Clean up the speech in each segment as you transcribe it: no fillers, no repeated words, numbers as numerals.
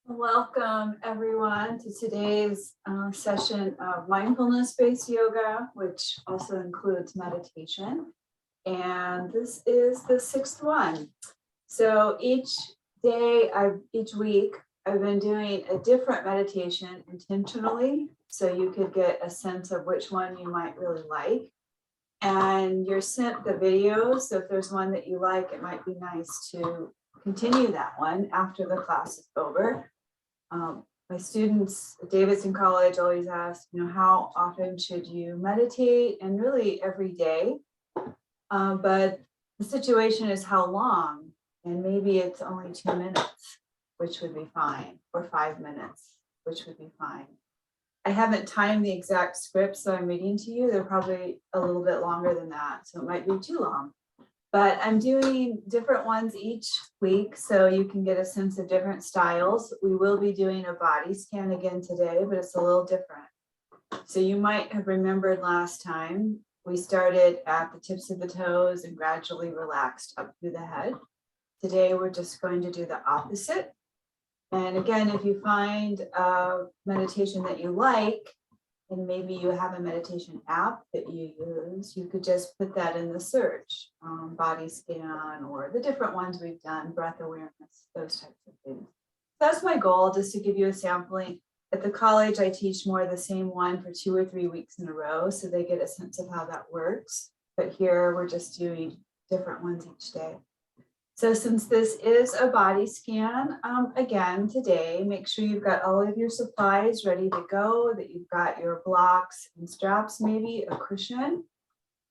Welcome everyone to today's session of mindfulness-based yoga, which also includes meditation. And this is the sixth one. So each week, I've been doing a different meditation intentionally, so you could get a sense of which one you might really like. And you're sent the videos, so if there's one that you like, it might be nice to continue that one after the class is over. My students at Davidson College always ask, how often should you meditate? And really every day. But the situation is how long, and maybe it's only 2 minutes, which would be fine, or 5 minutes, which would be fine. I haven't timed the exact scripts that I'm reading to you. They're probably a little bit longer than that, so it might be too long. But I'm doing different ones each week, so you can get a sense of different styles. We will be doing a body scan again today, but it's a little different. So you might have remembered last time, we started at the tips of the toes and gradually relaxed up through the head. Today, we're just going to do the opposite. And again, if you find a meditation that you like, and maybe you have a meditation app that you use, you could just put that in the search, body scan, or the different ones we've done, breath awareness, those types of things. That's my goal, just to give you a sampling. At the college, I teach more of the same one for 2 or 3 weeks in a row, so they get a sense of how that works. But here, we're just doing different ones each day. So since this is a body scan, again, today, make sure you've got all of your supplies ready to go, that you've got your blocks and straps, maybe a cushion,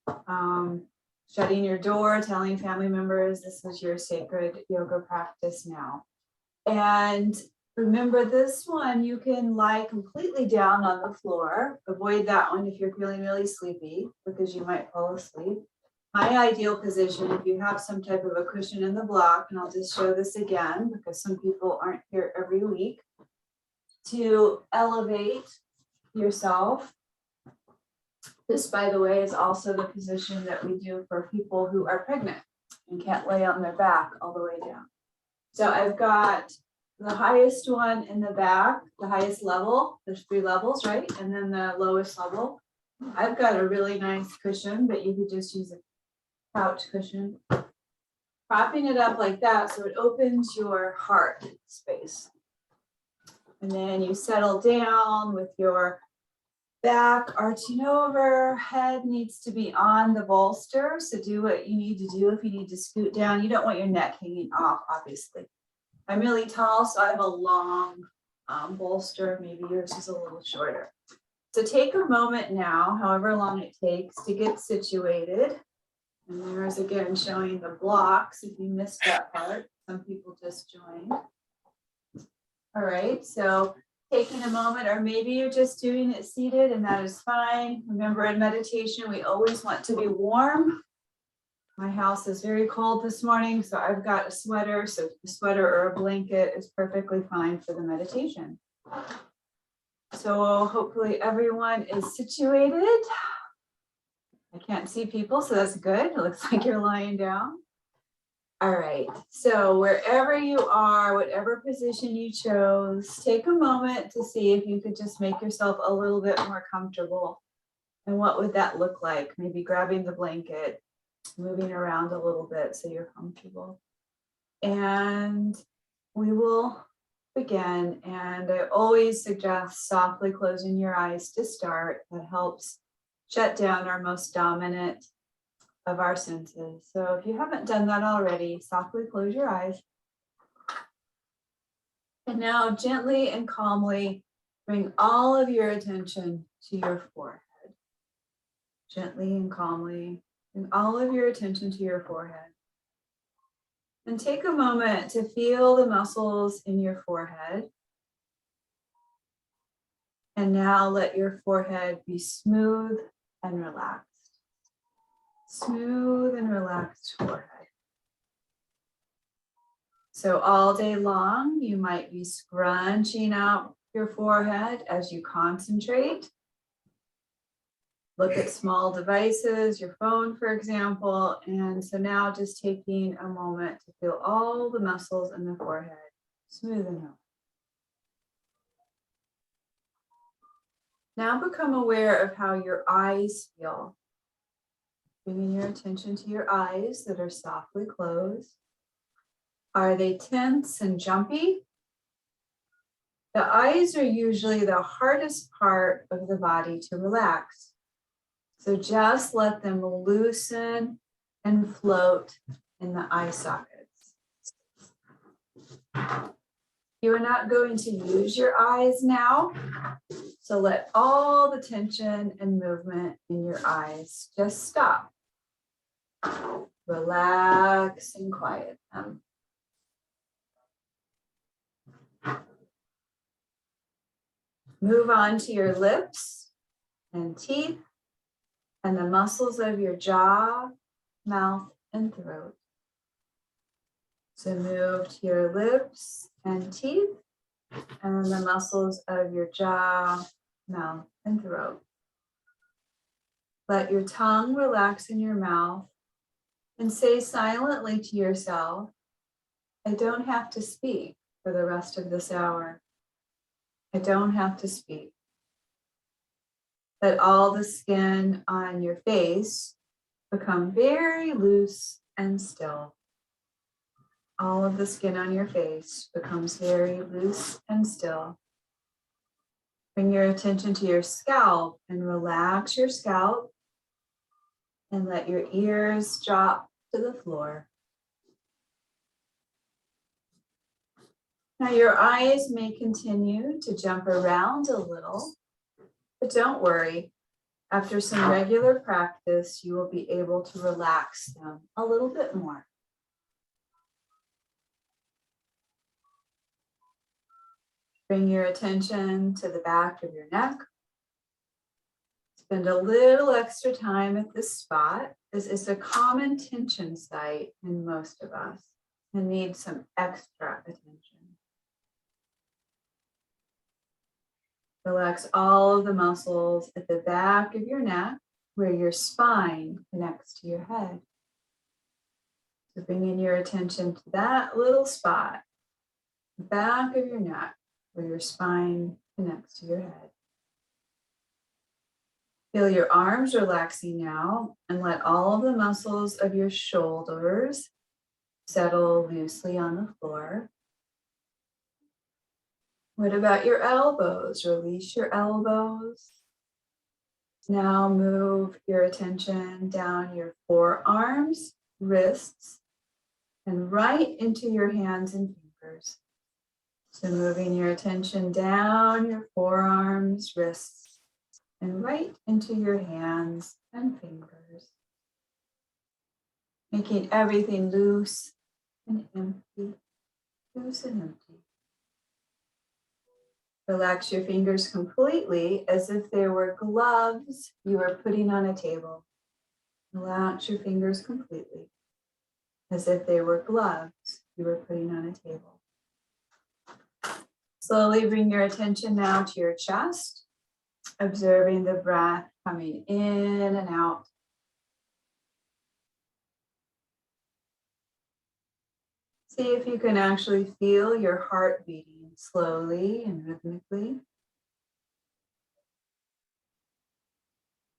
shutting your door, telling family members this is your sacred yoga practice now. And remember this one, you can lie completely down on the floor. Avoid that one if you're feeling really sleepy, because you might fall asleep. My ideal position, if you have some type of a cushion in the block, and I'll just show this again because some people aren't here every week, to elevate yourself. This, by the way, is also the position that we do for people who are pregnant and can't lay on their back all the way down. So I've got the highest one in the back, the highest level, there's 3 levels, right? And then the lowest level. I've got a really nice cushion, but you could just use a couch cushion, propping it up like that so it opens your heart space. And then you settle down with your back arching over, head needs to be on the bolster. So do what you need to do. If you need to scoot down, you don't want your neck hanging off, obviously. I'm really tall, so I have a long bolster. Maybe yours is a little shorter. So take a moment now, however long it takes, to get situated. And there's again showing the blocks if you missed that part. Some people just joined. All right, so taking a moment, or maybe you're just doing it seated, and that is fine. Remember, in meditation, we always want to be warm. My house is very cold this morning, so I've got a sweater. So a sweater or a blanket is perfectly fine for the meditation. So hopefully everyone is situated. I can't see people, so that's good. It looks like you're lying down. All right, so wherever you are, whatever position you chose, take a moment to see if you could just make yourself a little bit more comfortable. And what would that look like? Maybe grabbing the blanket, moving around a little bit so you're comfortable. And we will begin. And I always suggest softly closing your eyes to start. That helps shut down our most dominant of our senses. So if you haven't done that already, softly close your eyes. And now gently and calmly bring all of your attention to your forehead. Gently and calmly bring all of your attention to your forehead. And take a moment to feel the muscles in your forehead. And now let your forehead be smooth and relaxed. Smooth and relaxed forehead. So all day long, you might be scrunching out your forehead as you concentrate. look at small devices, your phone, for example. And so now just taking a moment to feel all the muscles in the forehead, smoothing out. Now become aware of how your eyes feel. Bringing your attention to your eyes that are softly closed. Are they tense and jumpy? The eyes are usually the hardest part of the body to relax. So just let them loosen and float in the eye sockets. You are not going to use your eyes now. So let all the tension and movement in your eyes just stop. Relax and quiet them. Move on to your lips and teeth and the muscles of your jaw, mouth, and throat. So move to your lips and teeth and the muscles of your jaw, mouth, and throat. Let your tongue relax in your mouth and say silently to yourself, I don't have to speak for the rest of this hour. I don't have to speak. Let all the skin on your face become very loose and still. All of the skin on your face becomes very loose and still. Bring your attention to your scalp and relax your scalp and let your ears drop to the floor. Now your eyes may continue to jump around a little, but don't worry. After some regular practice, you will be able to relax them a little bit more. Bring your attention to the back of your neck. Spend a little extra time at this spot. This is a common tension site in most of us and needs some extra attention. Relax all of the muscles at the back of your neck where your spine connects to your head. So bringing your attention to that little spot, the back of your neck where your spine connects to your head. Feel your arms relaxing now and let all of the muscles of your shoulders settle loosely on the floor. What about your elbows? Release your elbows. Now move your attention down your forearms, wrists, and right into your hands and fingers. So moving your attention down your forearms, wrists, and right into your hands and fingers. Making everything loose and empty, loose and empty. Relax your fingers completely as if they were gloves you are putting on a table. Relax your fingers completely as if they were gloves you were putting on a table. Slowly bring your attention now to your chest, observing the breath coming in and out. See if you can actually feel your heart beating slowly and rhythmically.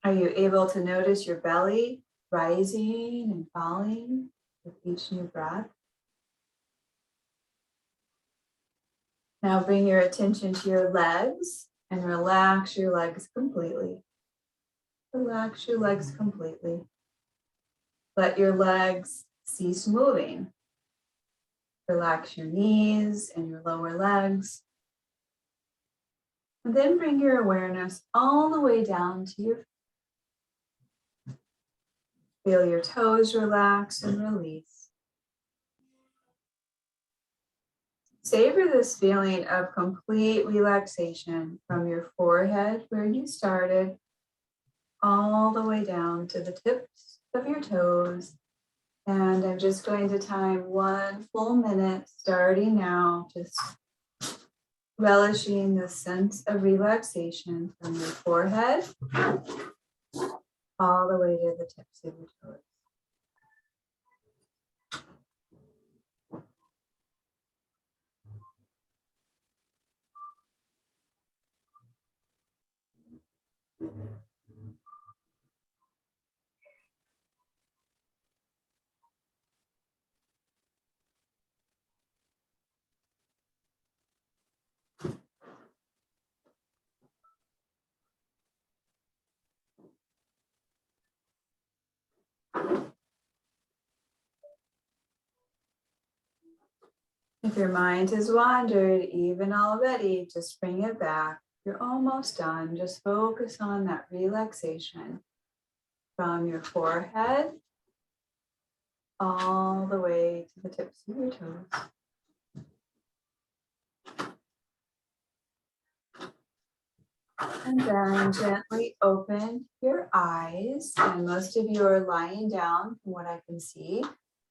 Are you able to notice your belly rising and falling with each new breath? Now bring your attention to your legs and relax your legs completely. Relax your legs completely. Let your legs cease moving. Relax your knees and your lower legs. And then bring your awareness all the way down to your feet. Feel your toes relax and release. Savor this feeling of complete relaxation from your forehead where you started all the way down to the tips of your toes. And I'm just going to time 1 full minute starting now, just relishing the sense of relaxation from your forehead all the way to the tips of your toes. If your mind has wandered even already, just bring it back. You're almost done. Just focus on that relaxation from your forehead all the way to the tips of your toes. And then gently open your eyes. And most of you are lying down from what I can see.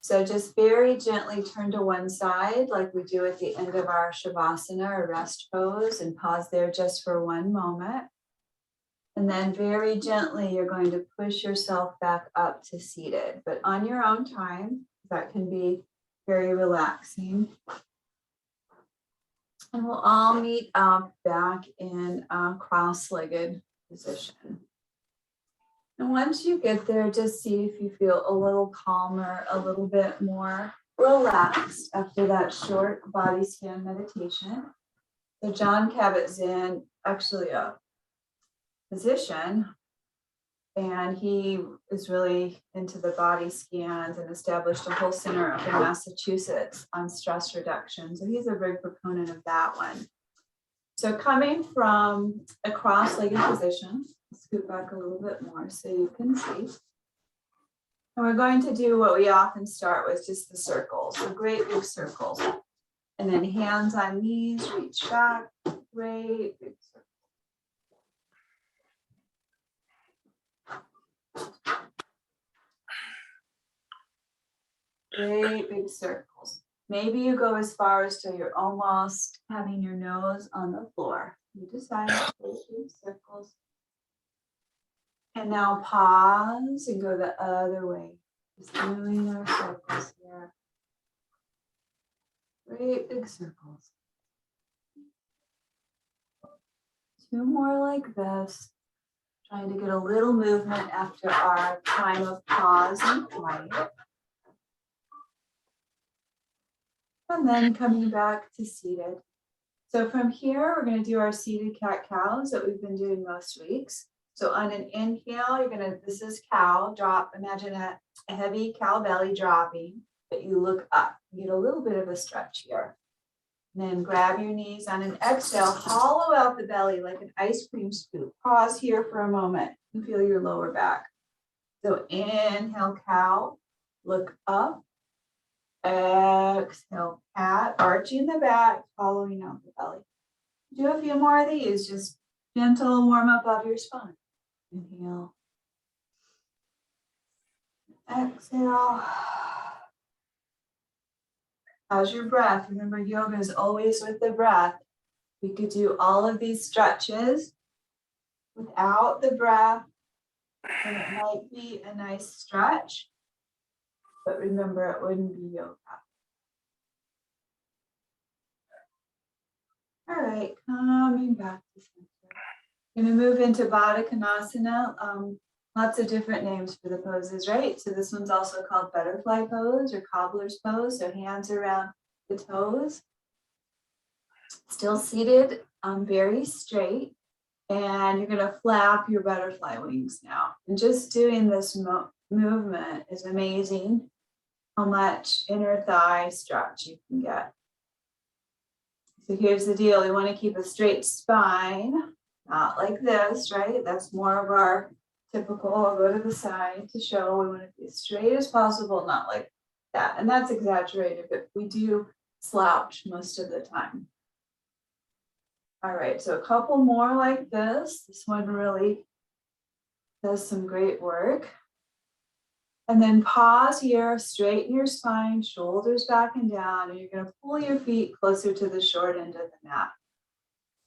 So just very gently turn to one side like we do at the end of our Shavasana or rest pose, and pause there just for one moment. And then very gently, you're going to push yourself back up to seated, but on your own time. That can be very relaxing. And we'll all meet up back in a cross-legged position. And once you get there, just see if you feel a little calmer, a little bit more relaxed after that short body scan meditation. So John Kabat-Zinn, actually a physician, and he is really into the body scans and established a whole center up in Massachusetts on stress reduction. So he's a big proponent of that one. So coming from a cross-legged position, scoot back a little bit more so you can see. And we're going to do what we often start with, just the circles, so great big circles. And then hands on knees, reach back, great big circles. Great big circles. Maybe you go as far as till you're almost having your nose on the floor. You decide great big circles. And now pause and go the other way. Just doing our circles here. Great big circles. Two more like this. Trying to get a little movement after our time of pause and quiet. And then coming back to seated. So from here, we're going to do our seated cat-cows that we've been doing most weeks. So on an inhale, you're going to, this is cow, drop, imagine a heavy cow belly dropping, but you look up, you get a little bit of a stretch here. And then grab your knees on an exhale, hollow out the belly like an ice cream scoop. Pause here for a moment and feel your lower back. So inhale, cow, look up. Exhale, cat, arching the back, hollowing out the belly. Do a few more of these, just gentle warm up of your spine. Inhale. Exhale. How's your breath? Remember, yoga is always with the breath. We could do all of these stretches without the breath, and it might be a nice stretch, but remember, it wouldn't be yoga. All right, coming back to center. Going to move into Baddha Konasana. Lots of different names for the poses, right? So this one's also called butterfly pose or cobbler's pose. So hands around the toes. Still seated, very straight. And you're going to flap your butterfly wings now. And just doing this movement is amazing how much inner thigh stretch you can get. So here's the deal. We want to keep a straight spine, not like this, right? That's more of our typical. I'll go to the side to show we want to be as straight as possible, not like that. And that's exaggerated, but we do slouch most of the time. All right, so a couple more like this. This one really does some great work. And then pause here, straighten your spine, shoulders back and down, and you're going to pull your feet closer to the short end of the mat.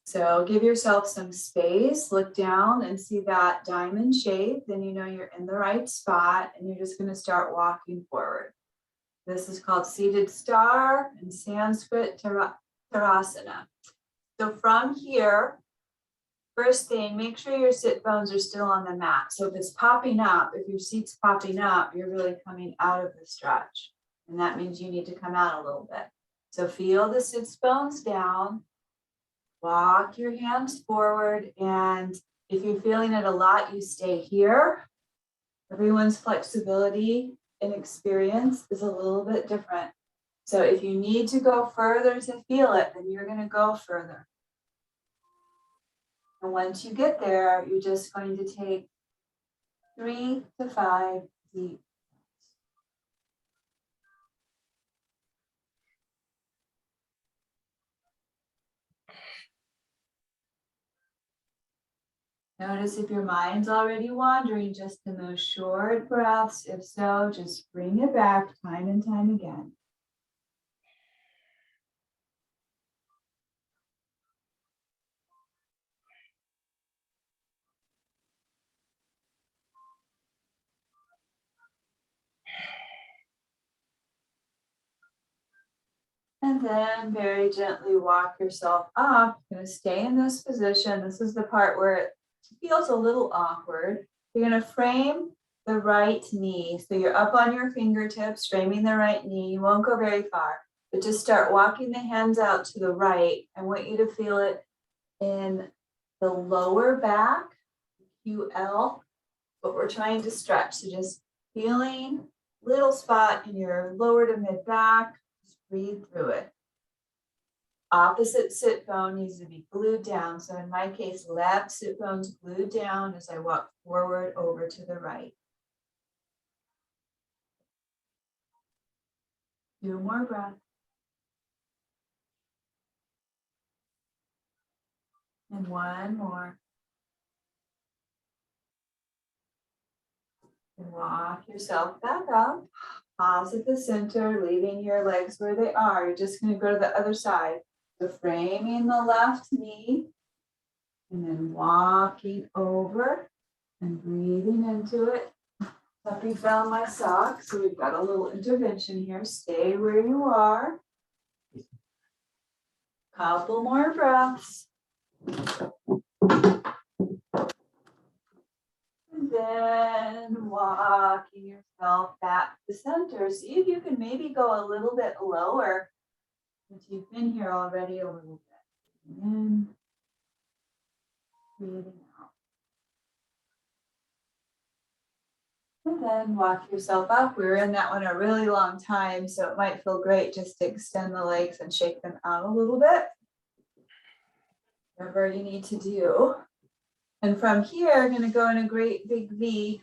So give yourself some space, look down and see that diamond shape. Then you know you're in the right spot and you're just going to start walking forward. This is called seated star in Sanskrit Tadasana. So from here, first thing, make sure your sit bones are still on the mat. So if it's popping up, if your seat's popping up, you're really coming out of the stretch. And that means you need to come out a little bit. So feel the sits bones down, walk your hands forward. And if you're feeling it a lot, you stay here. Everyone's flexibility and experience is a little bit different. So if you need to go further to feel it, then you're going to go further. And once you get there, you're just going to take 3 to 5 deep. Notice if your mind's already wandering just in those short breaths. If so, just bring it back time and time again. And then very gently walk yourself up. You're going to stay in this position. This is the part where it feels a little awkward. You're going to frame the right knee. So you're up on your fingertips, framing the right knee. You won't go very far, but just start walking the hands out to the right. I want you to feel it in the lower back, QL, but we're trying to stretch. So just feeling little spot in your lower to mid back. Breathe through it. Opposite sit bone needs to be glued down. So in my case, left sit bone's glued down as I walk forward over to the right. 2 more breaths. And 1 more. And walk yourself back up. Pause at the center, leaving your legs where they are. You're just going to go to the other side. So framing the left knee and then walking over and breathing into it. Puppy found my sock, so we've got a little intervention here. Stay where you are. Couple more breaths. And then walking yourself back to center. See if you can maybe go a little bit lower since you've been here already a little bit. And then breathing out. And then walk yourself up. We were in that one a really long time, so it might feel great just to extend the legs and shake them out a little bit. Whatever you need to do. And from here, I'm going to go in a great big V.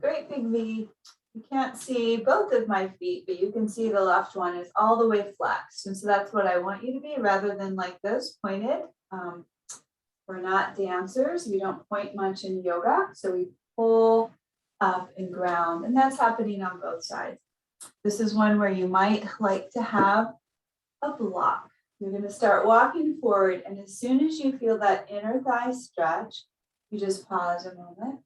Great big V. You can't see both of my feet, but you can see the left one is all the way flexed. And so that's what I want you to be rather than like this, pointed. We're not dancers. We don't point much in yoga. So we pull up and ground. And that's happening on both sides. This is one where you might like to have a block. You're going to start walking forward. And as soon as you feel that inner thigh stretch, you just pause a moment.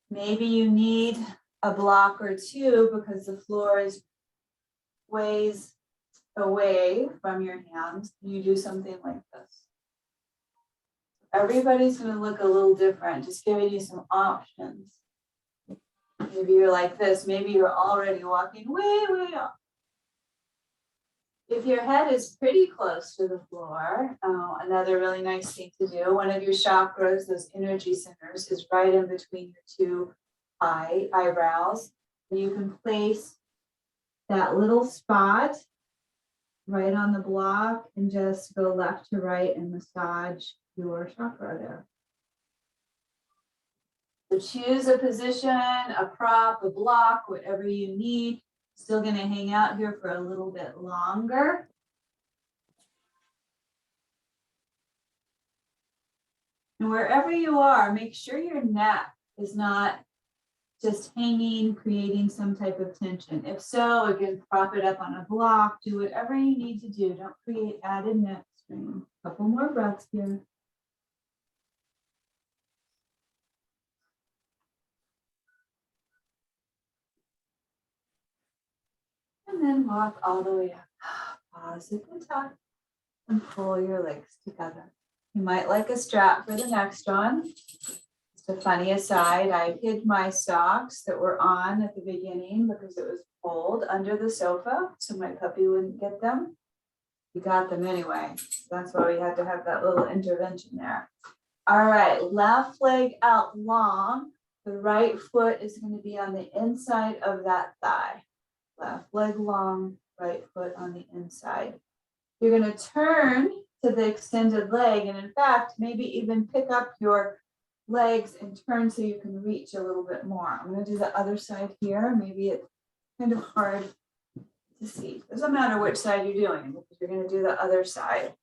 Maybe you need a block or 2 because the floor is ways away from your hands. You do something like this. Everybody's going to look a little different, just giving you some options. Maybe you're like this. Maybe you're already walking way, way up. If your head is pretty close to the floor, another really nice thing to do, one of your chakras, those energy centers, is right in between your 2 eyebrows. And you can place that little spot right on the block and just go left to right and massage your chakra there. So choose a position, a prop, a block, whatever you need. Still going to hang out here for a little bit longer. And wherever you are, make sure your neck is not just hanging, creating some type of tension. If so, again, prop it up on a block, do whatever you need to do. Don't create added neck hamstring. A couple more breaths here. And then walk all the way up. Pause at the top and pull your legs together. You might like a strap for the next one. Just a funny aside, I hid my socks that were on at the beginning because it was cold under the sofa, so my puppy wouldn't get them. You got them anyway. That's why we had to have that little intervention there. All right, left leg out long. The right foot is going to be on the inside of that thigh. Left leg long, right foot on the inside. You're going to turn to the extended leg, and in fact, maybe even pick up your legs and turn so you can reach a little bit more. I'm going to do the other side here. Maybe it's kind of hard to see. Doesn't matter which side you're doing because you're going to do the other side.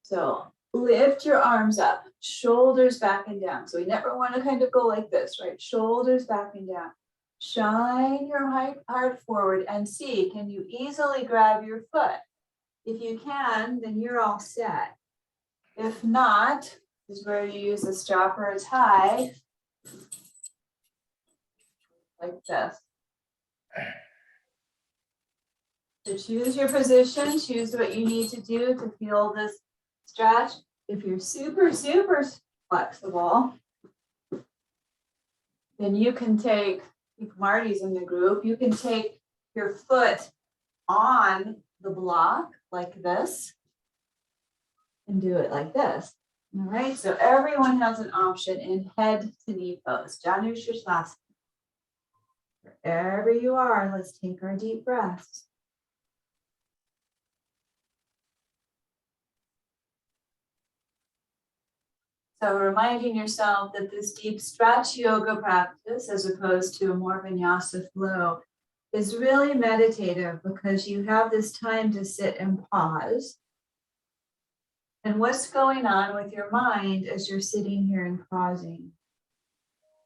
So lift your arms up, shoulders back and down. So we never want to kind of go like this, right? Shoulders back and down. Shine your heart forward and see, can you easily grab your foot? If you can, then you're all set. If not, this is where you use a strap or a tie, like this. So choose your position, choose what you need to do to feel this stretch. If you're super, super flexible, then you can take, if Marty's in the group, you can take your foot on the block like this and do it like this. All right, so everyone has an option in head to knee pose. Janu Shasana. Wherever you are, let's take our deep breaths. So reminding yourself that this deep stretch yoga practice, as opposed to a more vinyasa flow, is really meditative because you have this time to sit and pause. And what's going on with your mind as you're sitting here and pausing?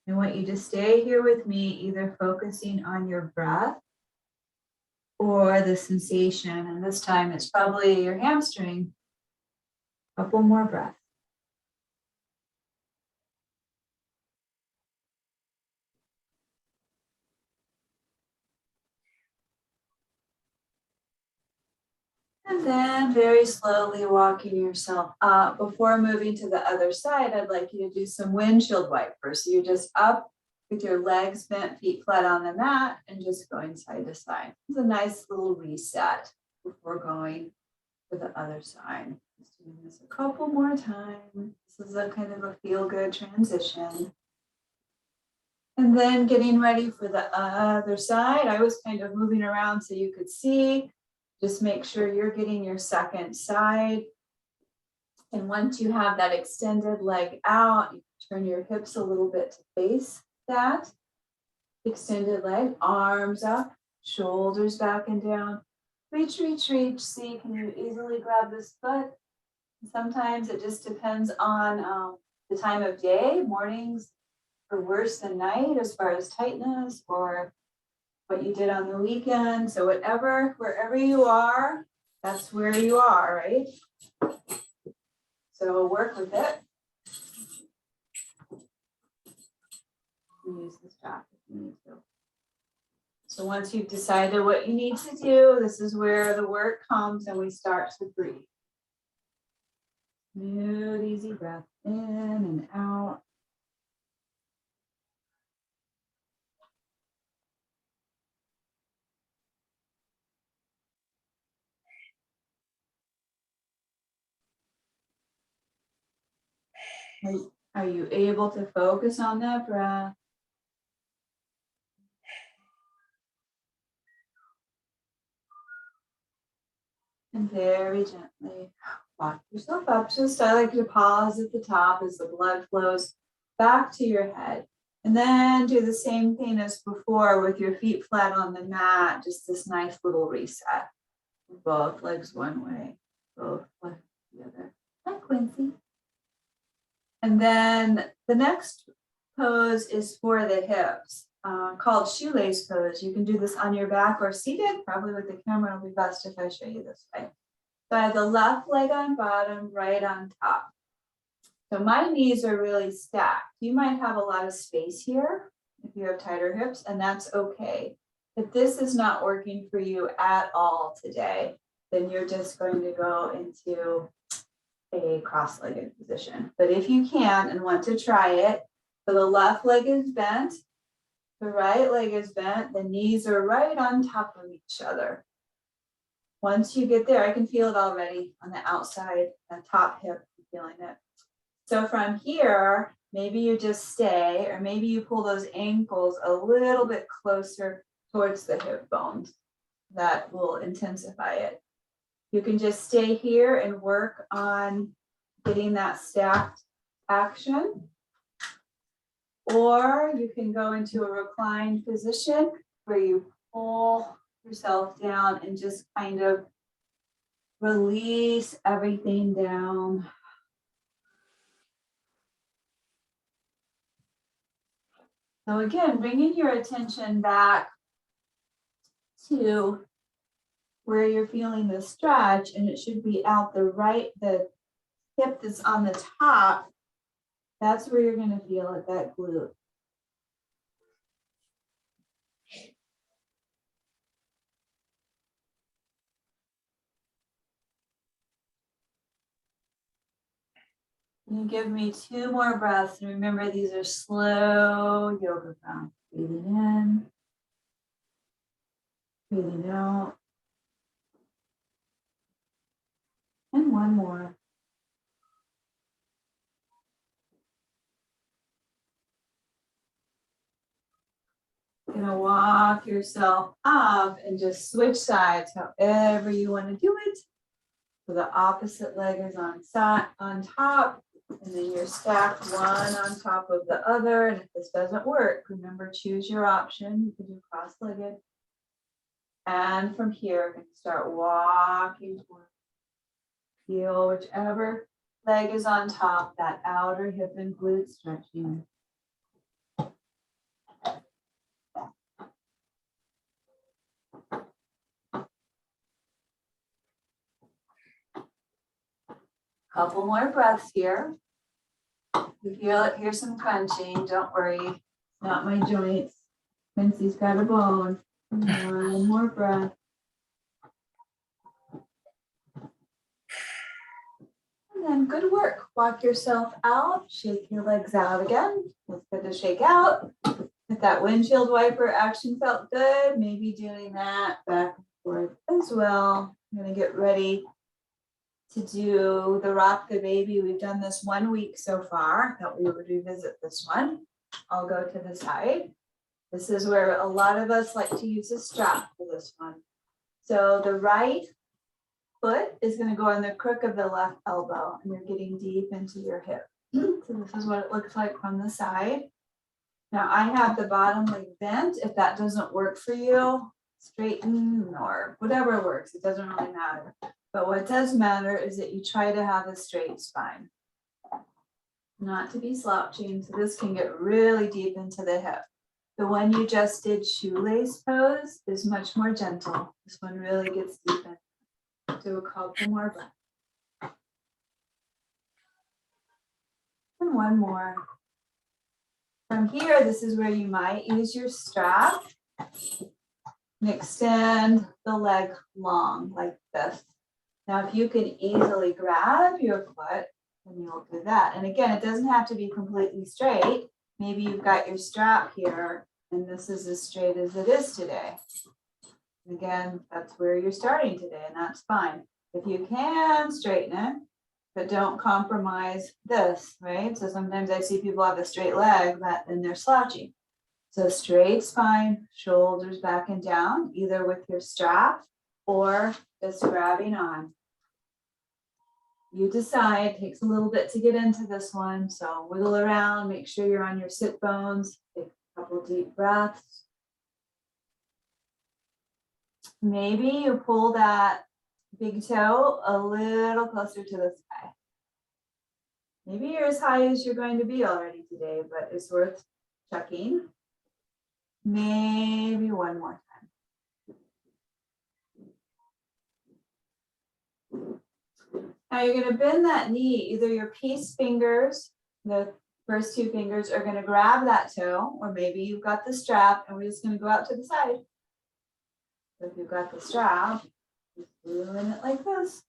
I want you to stay here with me, either focusing on your breath or the sensation. And this time it's probably your hamstring. A couple more breaths. And then very slowly walking yourself up. Before moving to the other side, I'd like you to do some windshield wipers. So you're just up with your legs bent, feet flat on the mat, and just going side to side. It's a nice little reset before going to the other side. Just doing this a couple more times. This is a kind of a feel-good transition. And then getting ready for the other side. I was kind of moving around so you could see. Just make sure you're getting your second side. And once you have that extended leg out, you turn your hips a little bit to face that. Extended leg, arms up, shoulders back and down. Reach, reach, reach. See, can you easily grab this foot? Sometimes it just depends on the time of day. Mornings are worse than night as far as tightness or what you did on the weekend. So whatever, wherever you are, that's where you are, right? So work with it. Use the strap if you need to. So once you've decided what you need to do, this is where the work comes and we start to breathe. Smooth, easy breath in and out. Are you able to focus on that breath? And very gently walk yourself up. Just I like to pause at the top as the blood flows back to your head. And then do the same thing as before with your feet flat on the mat. Just this nice little reset. Both legs one way, both legs the other. Hi, Quincy. And then the next pose is for the hips, called shoelace pose. You can do this on your back or seated. Probably with the camera, it'll be best if I show you this way. So I have the left leg on bottom, right on top. So my knees are really stacked. You might have a lot of space here if you have tighter hips, and that's okay. If this is not working for you at all today, then you're just going to go into a cross-legged position. But if you can and want to try it, so the left leg is bent, the right leg is bent, the knees are right on top of each other. Once you get there, I can feel it already on the outside, the top hip, I'm feeling it. So from here, maybe you just stay, or maybe you pull those ankles a little bit closer towards the hip bones. That will intensify it. You can just stay here and work on getting that stacked action. Or you can go into a reclined position where you pull yourself down and just kind of release everything down. So again, bringing your attention back to where you're feeling the stretch, and it should be out the hip that's on the top. That's where you're going to feel it, that glute. You give me 2 more breaths, and remember these are slow yoga breaths. Breathing in, breathing out, and 1 more. You're gonna walk yourself up and just switch sides however you want to do it. So the opposite leg is on top, and then you're stacked one on top of the other. And if this doesn't work, remember, choose your option. You can do cross-legged. And from here, you can start walking towards. Feel whichever leg is on top, that outer hip and glute stretching. Couple more breaths here. You feel it, here's some crunching, don't worry, not my joints. Quincy's got a bone. 1 more breath. And then good work. Walk yourself out, shake your legs out again. It's good to shake out. If that windshield wiper action felt good, maybe doing that back and forth as well. I'm gonna get ready to do the rock the baby. We've done this 1 week so far. Thought we would revisit this one. I'll go to the side. This is where a lot of us like to use a strap for this one. So the right foot is going to go on the crook of the left elbow, and you're getting deep into your hip. So this is what it looks like from the side. Now I have the bottom leg bent. If that doesn't work for you, straighten or whatever works. It doesn't really matter. But what does matter is that you try to have a straight spine, not to be slouching. So this can get really deep into the hip. The one you just did, shoelace pose, is much more gentle. This one really gets deep in. Do a couple more breaths. And 1 more. From here, this is where you might use your strap and extend the leg long like this. Now, if you can easily grab your foot, then you'll do that. And again, it doesn't have to be completely straight. Maybe you've got your strap here, and this is as straight as it is today. Again, that's where you're starting today, and that's fine. If you can straighten it, but don't compromise this, right? So sometimes I see people have a straight leg, and they're slouching. So straight spine, shoulders back and down, either with your strap or just grabbing on. You decide. It takes a little bit to get into this one, so wiggle around, make sure you're on your sit bones. Take a couple deep breaths. Maybe you pull that big toe a little closer to the sky. Maybe you're as high as you're going to be already today, but it's worth checking. Maybe 1 more time. Now you're going to bend that knee. Either your peace fingers, the first two fingers, are going to grab that toe, or maybe you've got the strap and we're just going to go out to the side. So if you've got the strap, just doing it like this.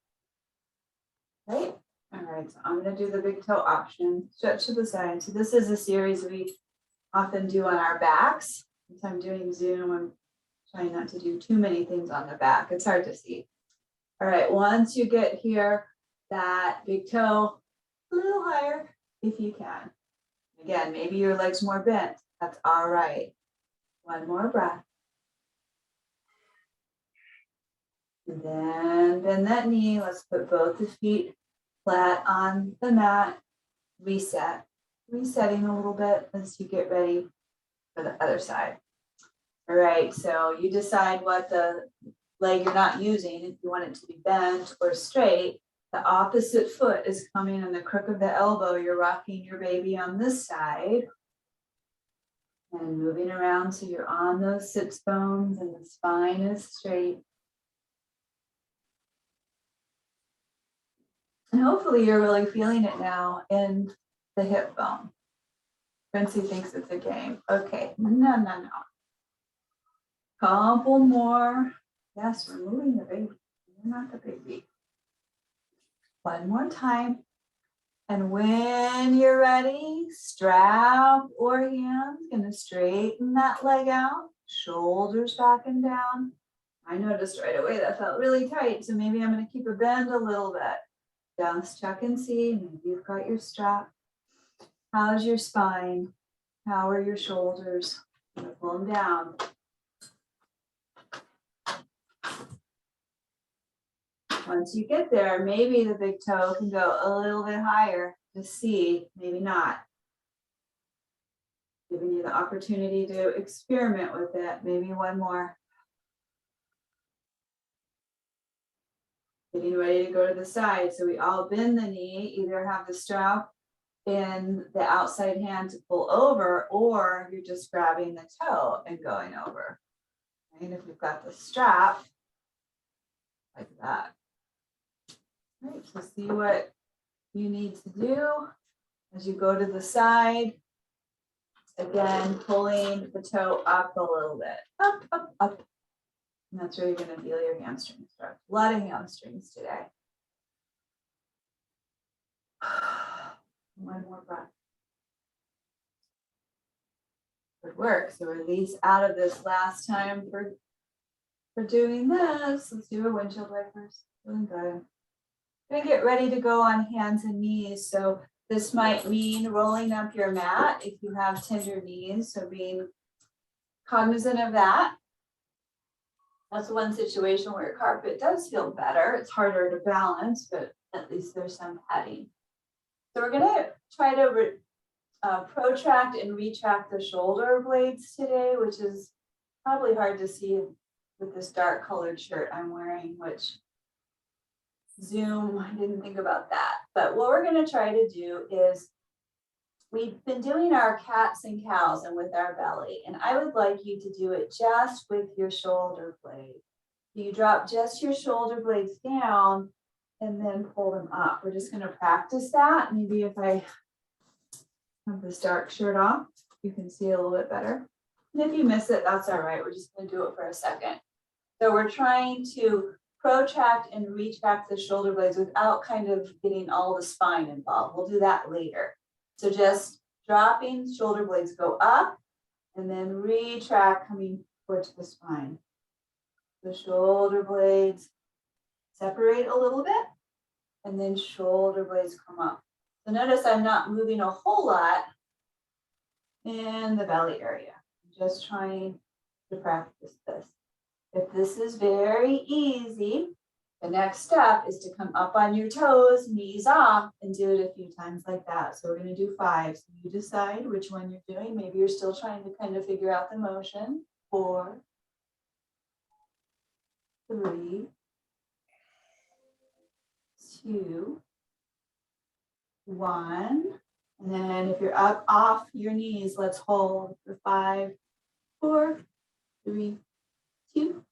Right? All right, so I'm going to do the big toe option, stretch to the side. So this is a series we often do on our backs. Since I'm doing Zoom, I'm trying not to do too many things on the back. It's hard to see. All right, once you get here, that big toe a little higher if you can. Again, maybe your leg's more bent. That's all right. One more breath. And then bend that knee. Let's put both the feet flat on the mat. Reset. Resetting a little bit as you get ready for the other side. All right, so you decide what the leg you're not using, if you want it to be bent or straight. The opposite foot is coming on the crook of the elbow. You're rocking your baby on this side and moving around so you're on those sits bones and the spine is straight. And hopefully you're really feeling it now in the hip bone. Quincy thinks it's a game. Okay, no. Couple more. Yes, we're moving the baby. You're not the baby. One more time. And when you're ready, strap or hands, gonna straighten that leg out, shoulders back and down. I noticed right away that felt really tight, so maybe I'm gonna keep a bend a little bit. Just check and see, maybe you've got your strap. How's your spine? How are your shoulders? I'm gonna pull them down. Once you get there, maybe the big toe can go a little bit higher to see, maybe not. Giving you the opportunity to experiment with it. Maybe one more. Getting ready to go to the side. So we all bend the knee, either have the strap in the outside hand to pull over, or you're just grabbing the toe and going over. And if you've got the strap, like that. All right, so see what you need to do as you go to the side. Again, pulling the toe up a little bit, up. And that's where you're going to feel your hamstrings stretch. A lot of hamstrings today. One more breath. Good work. So release out of this last time for doing this. Let's do a windshield wipers. Feeling good. Gonna get ready to go on hands and knees. So this might mean rolling up your mat if you have tender knees. So being cognizant of that. That's one situation where carpet does feel better. It's harder to balance, but at least there's some padding. So we're gonna try to protract and retract the shoulder blades today, which is probably hard to see with this dark colored shirt I'm wearing, which Zoom, I didn't think about that. But what we're gonna try to do is, we've been doing our cats and cows and with our belly, and I would like you to do it just with your shoulder blades. You drop just your shoulder blades down and then pull them up. We're just gonna practice that. Maybe if I have this dark shirt off, you can see a little bit better. And if you miss it, that's all right. We're just gonna do it for a second. So we're trying to protract and retract the shoulder blades without kind of getting all the spine involved. We'll do that later. So just dropping, shoulder blades go up and then retract coming towards the spine. The shoulder blades separate a little bit and then shoulder blades come up. So notice I'm not moving a whole lot in the belly area. I'm just trying to practice this. If this is very easy, the next step is to come up on your toes, knees off, and do it a few times like that. So we're going to do 5. So you decide which one you're doing. Maybe you're still trying to kind of figure out the motion. 4, 3, 2, 1. And then if you're up off your knees, let's hold for 5, 4, 3, 2,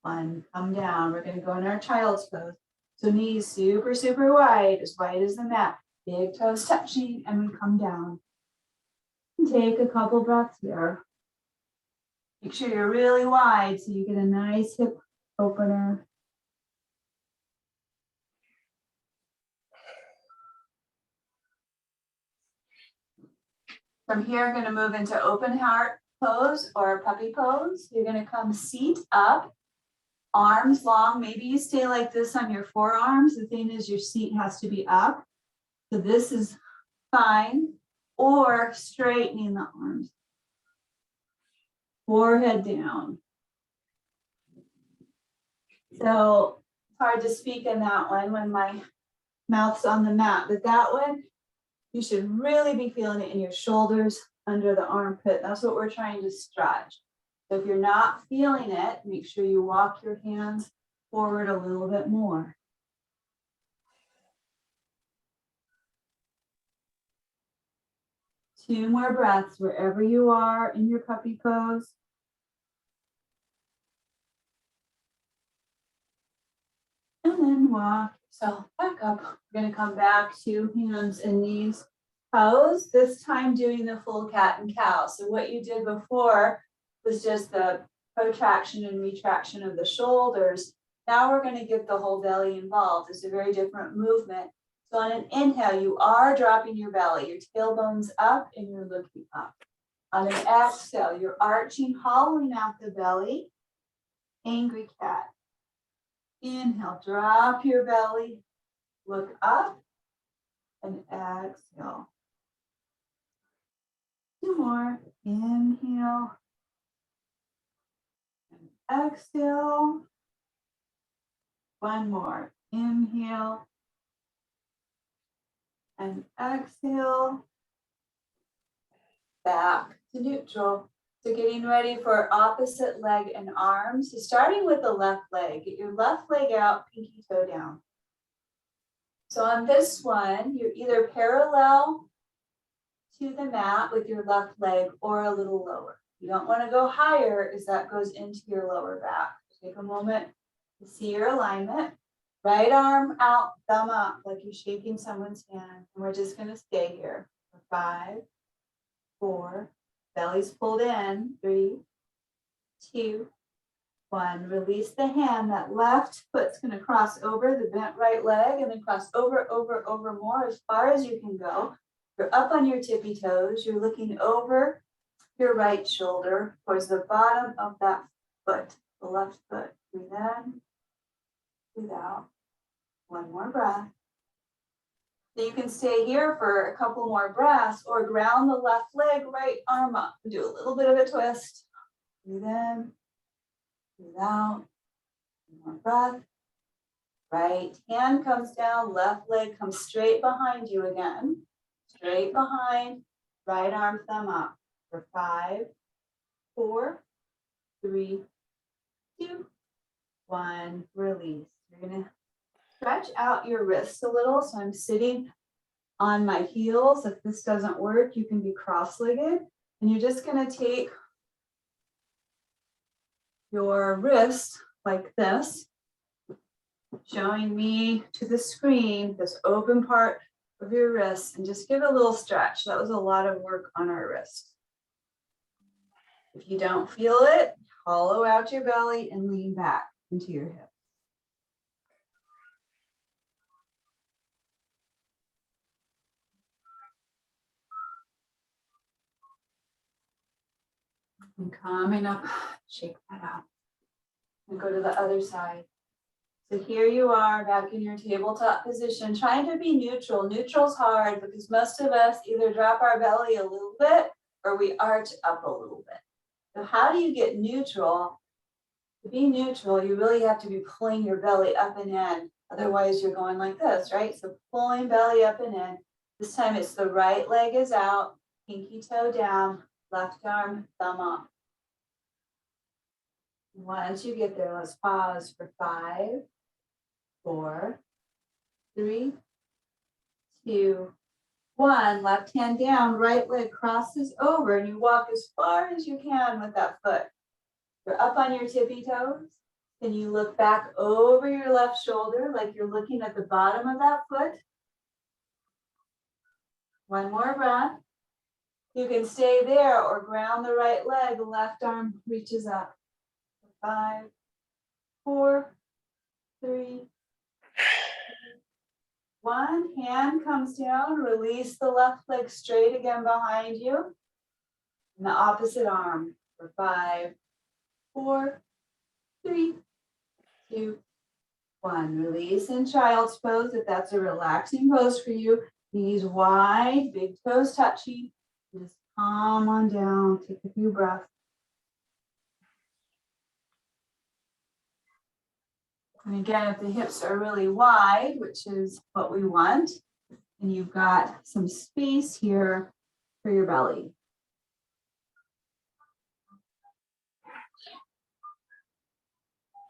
1. Come down. We're going to go in our child's pose. So knees super, super wide as the mat. Big toes touching, and we come down. And take a couple breaths here. Make sure you're really wide so you get a nice hip opener. From here, I'm going to move into open heart pose or puppy pose. You're going to come seat up, arms long. Maybe you stay like this on your forearms. The thing is, your seat has to be up. So this is fine. Or straightening the arms. Forehead down. So it's hard to speak in that one when my mouth's on the mat, but that one, you should really be feeling it in your shoulders, under the armpit. That's what we're trying to stretch. So if you're not feeling it, make sure you walk your hands forward a little bit more. Two more breaths wherever you are in your puppy pose. And then walk yourself back up. We're going to come back to hands and knees pose, this time doing the full cat and cow. So what you did before was just the protraction and retraction of the shoulders. Now we're going to get the whole belly involved. It's a very different movement. So on an inhale, you are dropping your belly, your tailbone's up and you're looking up. On an exhale, you're arching, hollowing out the belly. Angry cat. Inhale, drop your belly, look up, and exhale. Two more. Inhale and exhale. One more. Inhale and exhale. Back to neutral. So getting ready for opposite leg and arms. So starting with the left leg. Get your left leg out, pinky toe down. So on this one, you're either parallel to the mat with your left leg or a little lower. You don't want to go higher as that goes into your lower back. Take a moment to see your alignment. Right arm out, thumb up, like you're shaking someone's hand. And we're just going to stay here for 5, 4, belly's pulled in, 3, 2, 1. Release the hand. That left foot's going to cross over the bent right leg and then cross over, over more as far as you can go. You're up on your tippy toes. You're looking over your right shoulder towards the bottom of that foot, the left foot. Breathe in, breathe out. One more breath. So you can stay here for a couple more breaths or ground the left leg, right arm up. Do a little bit of a twist. Breathe in, breathe out. One more breath. Right hand comes down, left leg comes straight behind you again. Straight behind, right arm, thumb up for 5, 4, 3, 2, 1. Release. You're going to stretch out your wrists a little. So I'm sitting on my heels. If this doesn't work, you can be cross-legged. And you're just going to take your wrist like this, showing me to the screen, this open part of your wrist, and just give a little stretch. That was a lot of work on our wrist. If you don't feel it, hollow out your belly and lean back into your hips. And coming up, shake that out. And go to the other side. So here you are back in your tabletop position, trying to be neutral. Neutral's hard because most of us either drop our belly a little bit or we arch up a little bit. So how do you get neutral? To be neutral, you really have to be pulling your belly up and in. Otherwise, you're going like this, right? So pulling belly up and in. This time it's the right leg is out, pinky toe down, left arm, thumb up. Once you get there, let's pause for 5, 4, 3, 2, 1. Left hand down, right leg crosses over, and you walk as far as you can with that foot. You're up on your tippy toes. Can you look back over your left shoulder like you're looking at the bottom of that foot? One more breath. You can stay there or ground the right leg, the left arm reaches up. 5, 4, 3, 1. Hand comes down, release the left leg straight again behind you. And the opposite arm for 5, 4, 3, 2, 1. Release in child's pose if that's a relaxing pose for you. Knees wide, big toes touching. Just calm on down, take a few breaths. And again, if the hips are really wide, which is what we want, and you've got some space here for your belly.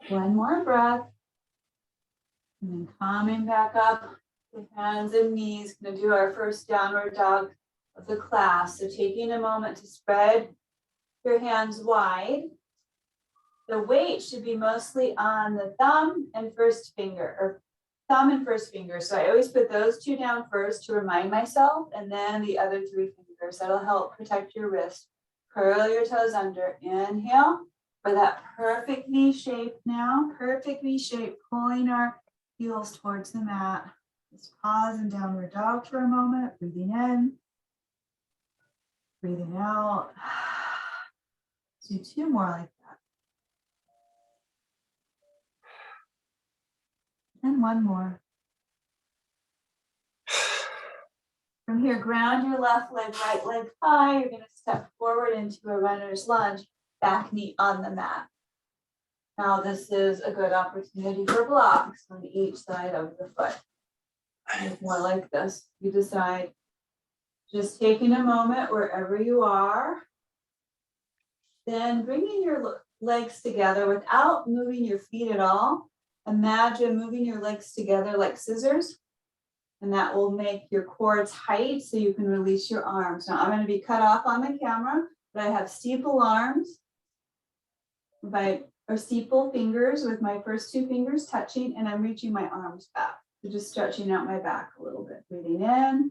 One more breath. And then coming back up with hands and knees, going to do our first downward dog of the class. So taking a moment to spread your hands wide. The weight should be mostly on the thumb and first finger, or thumb and first finger. So I always put those two down first to remind myself, and then the other 3 fingers. That'll help protect your wrist. Curl your toes under. Inhale for that perfect V shape now. Perfect V shape, pulling our heels towards the mat. Just pause in downward dog for a moment. Breathing in, breathing out. Do 2 more like that. And 1 more. From here, ground your left leg, right leg high. You're going to step forward into a runner's lunge, back knee on the mat. Now this is a good opportunity for blocks on each side of the foot. It's more like this. You decide, just taking a moment wherever you are. Then bringing your legs together without moving your feet at all. Imagine moving your legs together like scissors. And that will make your core tight so you can release your arms. Now I'm going to be cut off on the camera, but I have steeple arms or steeple fingers with my first 2 fingers touching, and I'm reaching my arms back. So just stretching out my back a little bit. Breathing in,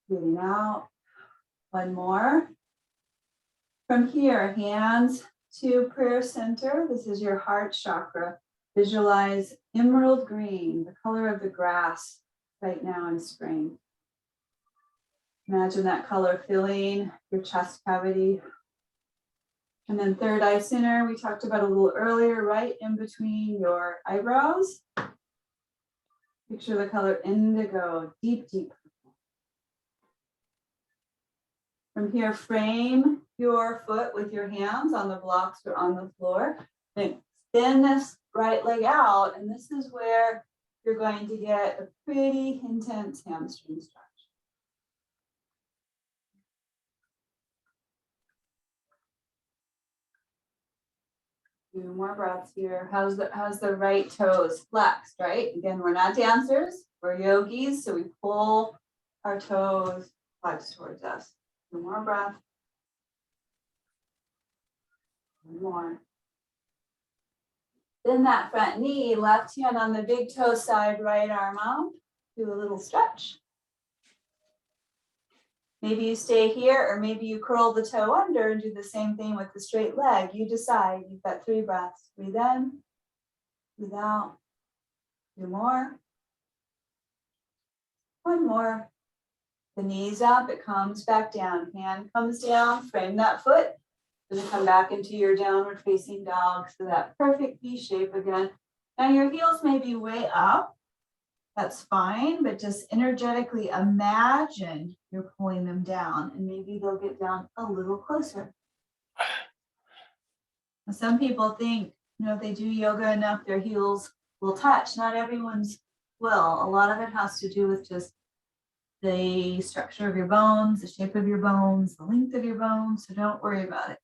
breathing out. 1 more. From here, hands to prayer center. This is your heart chakra. Visualize emerald green, the color of the grass right now in spring. Imagine that color filling your chest cavity. And then third eye center, we talked about a little earlier, right in between your eyebrows. Picture the color indigo, deep, deep. From here, frame your foot with your hands on the blocks or on the floor. And extend this right leg out, and this is where you're going to get a pretty intense hamstring stretch. Few more breaths here. How's the right toes flexed, right? Again, we're not dancers, we're yogis, so we pull our toes flexed towards us. 2 more breaths. 1 more. Then that front knee, left hand on the big toe side, right arm out. Do a little stretch. Maybe you stay here, or maybe you curl the toe under and do the same thing with the straight leg. You decide. You've got 3 breaths. Breathe in, breathe out. 2 more. 1 more. The knees up, it comes back down. Hand comes down, frame that foot. Then come back into your downward facing dog. So that perfect V shape again. Now your heels may be way up. That's fine, but just energetically imagine you're pulling them down, and maybe they'll get down a little closer. Now, some people think, if they do yoga enough, their heels will touch. Not everyone's will. A lot of it has to do with just the structure of your bones, the shape of your bones, the length of your bones, so don't worry about it.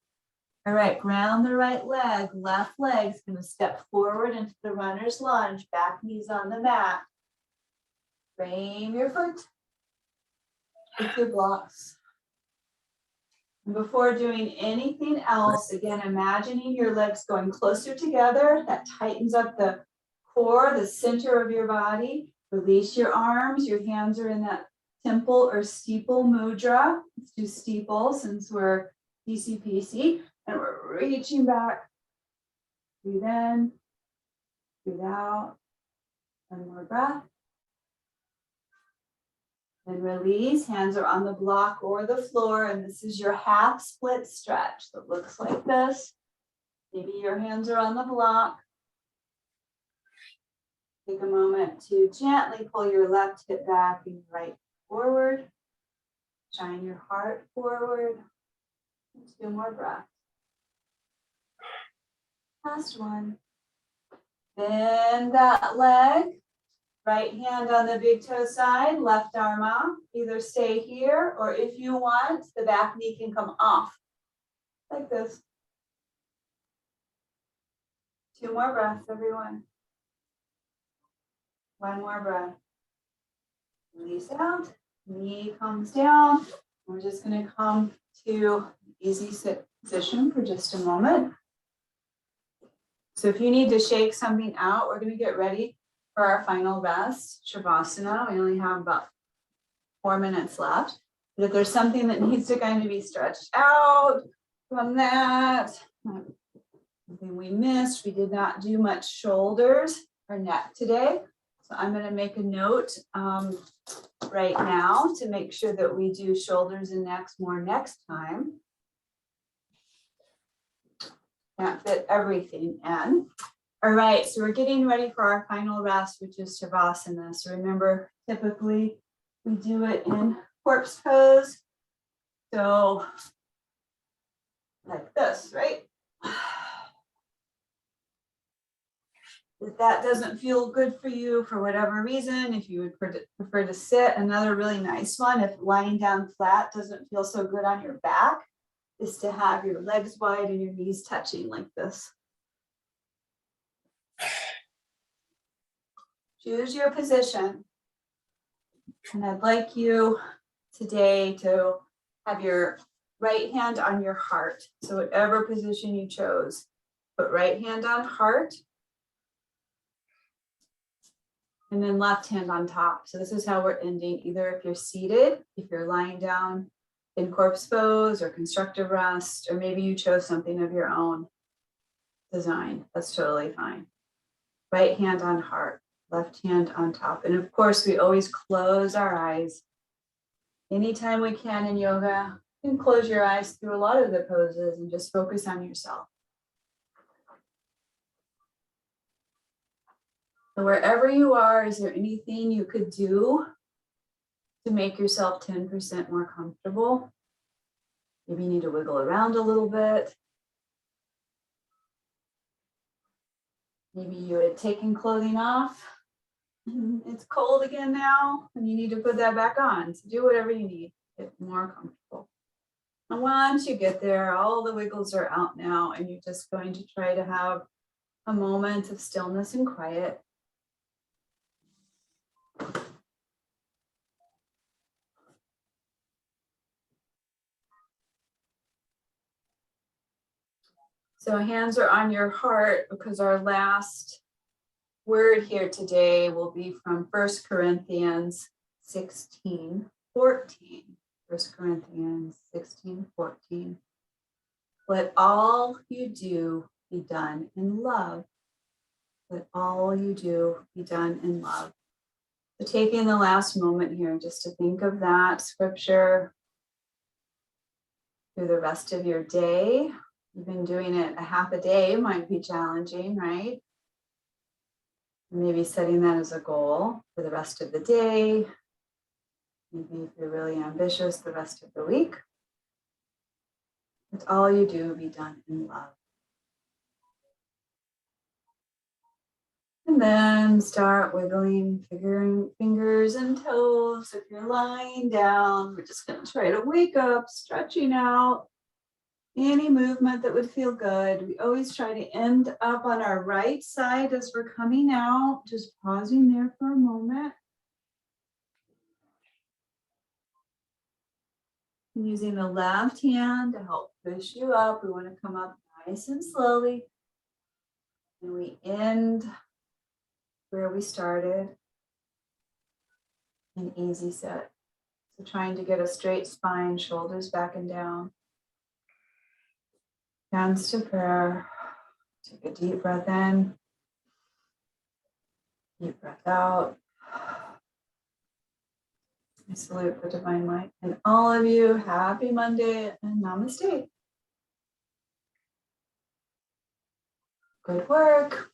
All right, ground the right leg. Left leg's going to step forward into the runner's lunge. Back knees on the mat. Frame your foot with your blocks. And before doing anything else, again, imagining your legs going closer together. That tightens up the core, the center of your body. Release your arms. Your hands are in that temple or steeple mudra. Let's do steeple since we're PC. And we're reaching back. Breathe in, breathe out. One more breath. And release. Hands are on the block or the floor. And this is your half split stretch. So it looks like this. Maybe your hands are on the block. Take a moment to gently pull your left hip back and your right forward. Shine your heart forward. 2 more breaths. Last one. Bend that leg. Right hand on the big toe side, left arm up. Either stay here, or if you want, the back knee can come off. Like this. 2 more breaths, everyone. 1 more breath. Release out. Knee comes down. We're just going to come to easy sit position for just a moment. So if you need to shake something out, we're going to get ready for our final rest, Shavasana. We only have about 4 minutes left. But if there's something that needs to kind of be stretched out from that, something we missed, we did not do much shoulders or neck today. So I'm going to make a note right now to make sure that we do shoulders and necks more next time. Can't fit everything in. All right, so we're getting ready for our final rest, which is Shavasana. So remember, typically we do it in corpse pose. So like this, right? If that doesn't feel good for you for whatever reason, if you would prefer to sit, another really nice one, if lying down flat doesn't feel so good on your back, is to have your legs wide and your knees touching like this. Choose your position. And I'd like you today to have your right hand on your heart. So whatever position you chose, put right hand on heart. And then left hand on top. So this is how we're ending. Either if you're seated, if you're lying down in corpse pose or constructive rest, or maybe you chose something of your own design. That's totally fine. Right hand on heart, left hand on top. And of course, we always close our eyes. Anytime we can in yoga, you can close your eyes through a lot of the poses and just focus on yourself. So wherever you are, is there anything you could do to make yourself 10% more comfortable? Maybe you need to wiggle around a little bit. Maybe you had taken clothing off. It's cold again now, and you need to put that back on. So do whatever you need to get more comfortable. And once you get there, all the wiggles are out now, and you're just going to try to have a moment of stillness and quiet. So hands are on your heart because our last word here today will be from 1 Corinthians 16:14. 1 Corinthians 16:14. Let all you do be done in love. Let all you do be done in love. So taking the last moment here just to think of that scripture through the rest of your day. Even doing it a half a day might be challenging, right? Maybe setting that as a goal for the rest of the day. Maybe if you're really ambitious, the rest of the week. Let all you do be done in love. And then start wiggling, fingers and toes. If you're lying down, we're just going to try to wake up, stretching out. Any movement that would feel good. We always try to end up on our right side as we're coming out, just pausing there for a moment. And using the left hand to help push you up. We want to come up nice and slowly. And we end where we started. An easy set. So trying to get a straight spine, shoulders back and down. Hands to prayer. Take a deep breath in. Deep breath out. I salute the divine light. And all of you, happy Monday and namaste. Good work.